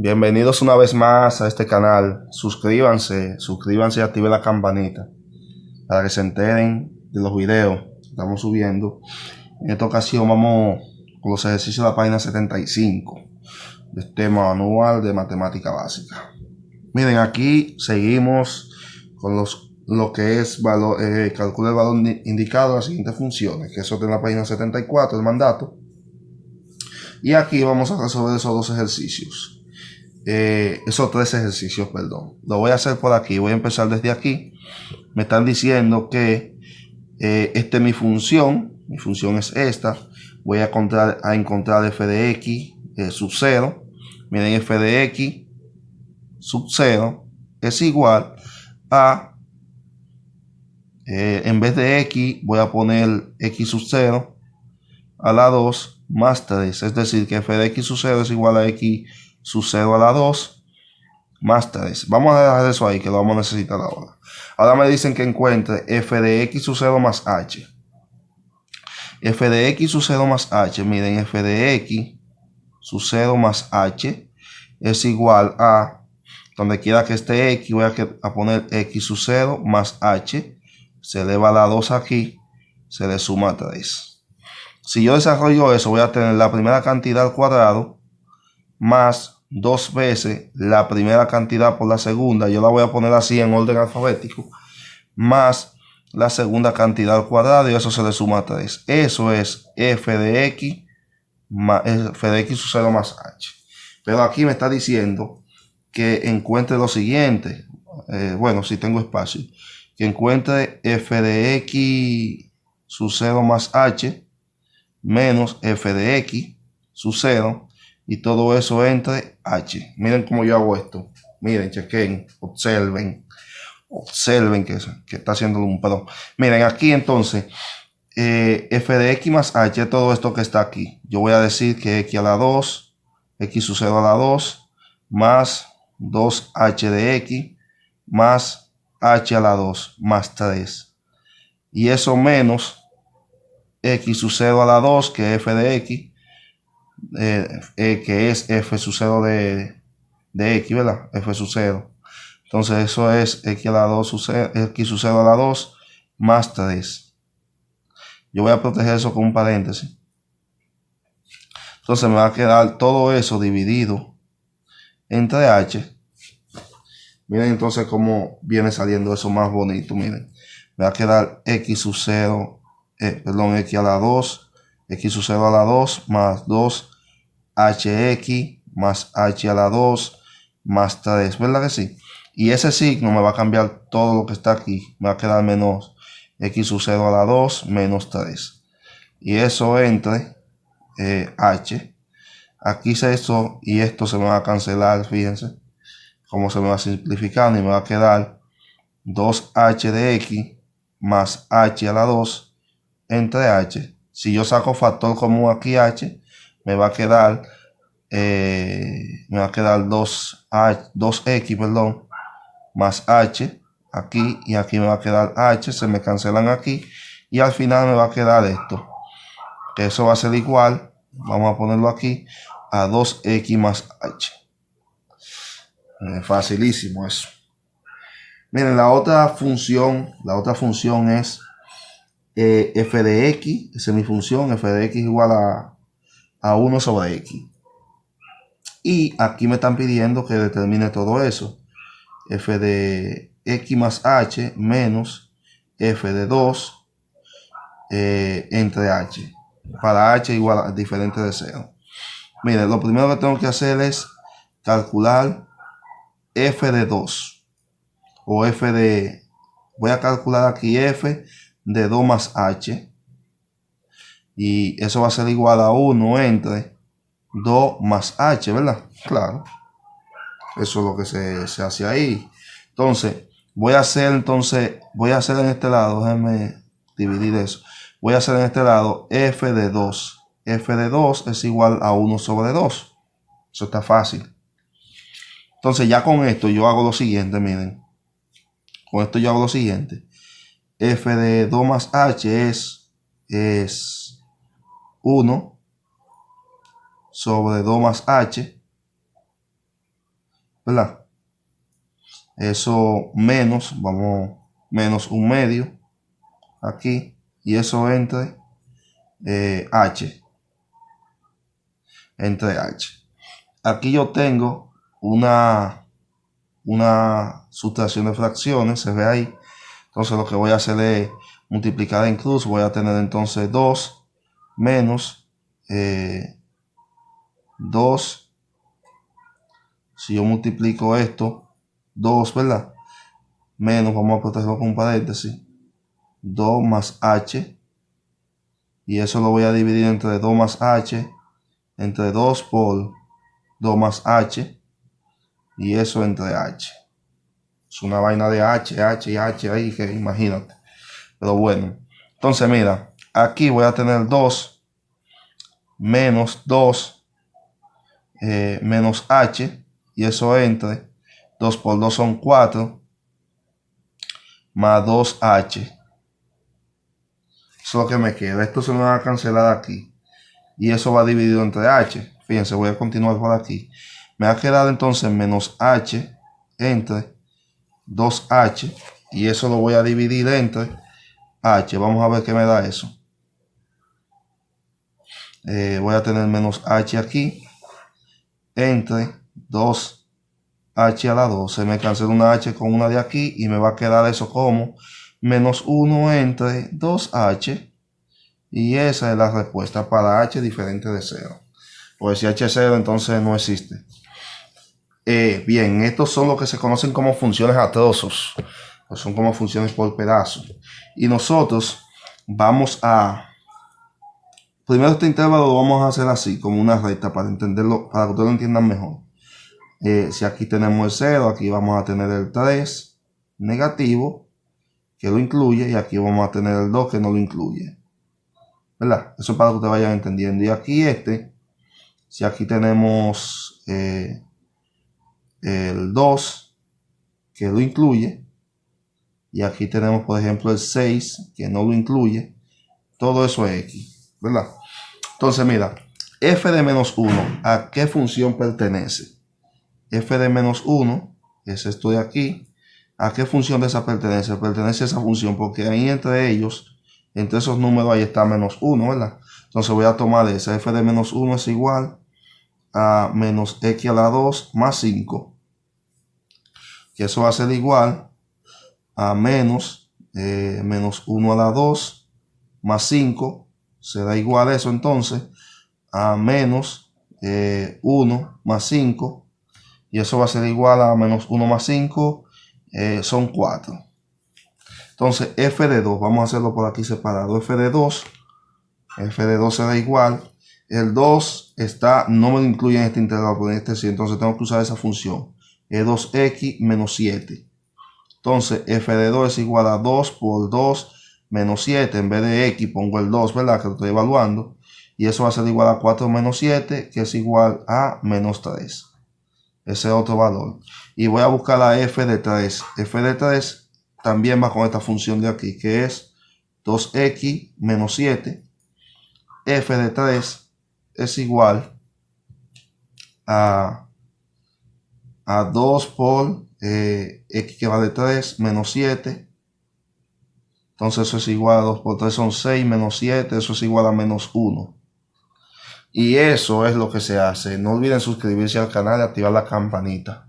Bienvenidos una vez más a este canal. Suscríbanse y activen la campanita para que se enteren de los videos que estamos subiendo. En esta ocasión vamos con los ejercicios de la página 75 del tema manual de matemática básica. Miren, aquí seguimos con lo que es calcula el valor indicado de las siguientes funciones, que eso está en la página 74, el mandato. Y aquí vamos a resolver esos dos ejercicios. Esos tres ejercicios, perdón. Lo voy a hacer por aquí. Voy a empezar desde aquí. Me están diciendo que esta es mi función. Mi función es esta. Voy a encontrar f de x sub 0. Miren, f de x sub 0 es igual a, en vez de x, voy a poner x sub 0 a la 2 más 3. Es decir, que f de x sub 0 es igual a x sub 0 a la 2 más 3. Vamos a dejar eso ahí, que lo vamos a necesitar ahora. Ahora me dicen que encuentre f de x sub 0 más h. F de x sub 0 más h. Miren, f de x sub 0 más h es igual a, donde quiera que esté x, voy a poner x sub 0 más h. Se eleva a la 2 aquí, se le suma 3. Si yo desarrollo eso, voy a tener la primera cantidad al cuadrado más 2 veces la primera cantidad por la segunda. Yo la voy a poner así en orden alfabético. Más la segunda cantidad al cuadrado, y eso se le suma 3. Eso es f de x sub 0 más h. Pero aquí me está diciendo que encuentre lo siguiente. Bueno, si tengo espacio. Que encuentre f de x sub 0 más h menos f de x sub 0. Y todo eso entre h. Miren cómo yo hago esto. Miren, chequen, observen que está haciendo un pedo. Miren, aquí entonces, f de x más h, todo esto que está aquí. Yo voy a decir que x a la 2, x sub 0 a la 2, más 2h de x, más h a la 2, más 3. Y eso menos x sub 0 a la 2, que es f de x, que es f sub 0 de x, ¿verdad? F sub 0. Entonces eso es x a la 2 x sub 0 a la 2 más 3. Yo voy a proteger eso con un paréntesis. Entonces me va a quedar todo eso dividido entre h. Miren entonces cómo viene saliendo eso más bonito. Miren, me va a quedar x sub 0, x a la 2, x sub 0 a la 2 más 2hx más h a la 2 más 3, ¿verdad que sí? Y ese signo me va a cambiar todo lo que está aquí. Me va a quedar menos x sub 0 a la 2 menos 3. Y eso entre h. Aquí se esto y esto se me va a cancelar. Fíjense cómo se me va simplificando. Y me va a quedar 2h de x más h a la 2 entre h. Si yo saco factor común aquí h, me va a quedar 2x, perdón, más h aquí, y aquí me va a quedar h, se me cancelan aquí, y al final me va a quedar esto, que eso va a ser igual, vamos a ponerlo aquí, a 2x más h. Facilísimo eso. Miren, la otra función es f de x, esa es mi función, f de x igual a 1 sobre x. Y aquí me están pidiendo que determine todo eso. F de x más h menos f de 2 entre h. Para h igual a diferente de 0. Miren, lo primero que tengo que hacer es calcular f de 2. O f de... Voy a calcular aquí f de 2 más h. Y eso va a ser igual a 1 entre 2 más h, ¿verdad? Claro. Eso es lo que se hace ahí. Entonces, voy a hacer en este lado, déjenme dividir eso. Voy a hacer en este lado f de 2. F de 2 es igual a 1 sobre 2. Eso está fácil. Entonces, ya con esto yo hago lo siguiente, miren. Con esto yo hago lo siguiente. F de 2 más h es 1 sobre 2 más h. ¿verdad? Eso menos, vamos, menos un medio aquí, y eso entre h, entre h. Aquí yo tengo una sustracción de fracciones, se ve ahí. Entonces lo que voy a hacer es multiplicar en cruz. Voy a tener entonces 2 menos 2. Si yo multiplico esto, 2, ¿verdad? Menos, vamos a protegerlo con un paréntesis, 2 más h. Y eso lo voy a dividir entre 2 más h, entre 2 por 2 más h. Y eso entre h. Es una vaina de h y h ahí que imagínate. Pero bueno. Entonces mira, aquí voy a tener 2 menos 2 menos h. Y eso entre 2 por 2 son 4. Más 2h. Eso es lo que me queda. Esto se me va a cancelar aquí. Y eso va dividido entre h. Fíjense, voy a continuar por aquí. Me va a quedar entonces menos h entre 2h. Y eso lo voy a dividir entre h. Vamos a ver qué me da eso. Voy a tener menos h aquí. Entre 2h a la 2. Se me cancela una h con una de aquí. Y me va a quedar eso como menos 1 entre 2h. Y esa es la respuesta para h diferente de 0. Pues si h es 0, entonces no existe. Bien, estos son lo que se conocen como funciones a trozos. Pues son como funciones por pedazos. Y nosotros vamos a... Primero este intervalo lo vamos a hacer así, como una recta, para entenderlo, para que ustedes lo entiendan mejor. Si aquí tenemos el 0, aquí vamos a tener el 3 negativo, que lo incluye, y aquí vamos a tener el 2 que no lo incluye. ¿Verdad? Eso es para que ustedes vayan entendiendo. Y aquí si aquí tenemos el 2 que lo incluye, y aquí tenemos por ejemplo el 6 que no lo incluye, todo eso es x, ¿verdad? Entonces mira, f de menos 1, ¿a qué función pertenece? F de menos 1 es esto de aquí. ¿A qué función de esa pertenece? Pertenece a esa función porque ahí entre ellos, entre esos números ahí está menos 1, ¿verdad? Entonces voy a tomar esa. F de menos 1 es igual a menos x a la 2 más 5. Que eso va a ser igual a menos 1 a la 2 más 5. Será igual a eso entonces a menos 1 más 5. Y eso va a ser igual a menos 1 más 5. Son 4. Entonces f de 2, vamos a hacerlo por aquí separado. F de 2 será igual. El 2 no me lo incluye en este integral, pero en este sí. Entonces tengo que usar esa función. Es 2x menos 7. Entonces f de 2 es igual a 2 por 2 menos 7. En vez de x pongo el 2, ¿verdad? Que lo estoy evaluando. Y eso va a ser igual a 4 menos 7, que es igual a menos 3. Ese es otro valor. Y voy a buscar la f de 3. F de 3 también va con esta función de aquí, que es 2x menos 7. F de 3 es igual a 2 por x que vale 3 menos 7. Entonces eso es igual a 2 por 3 son 6 menos 7. Eso es igual a menos 1. Y eso es lo que se hace. No olviden suscribirse al canal y activar la campanita.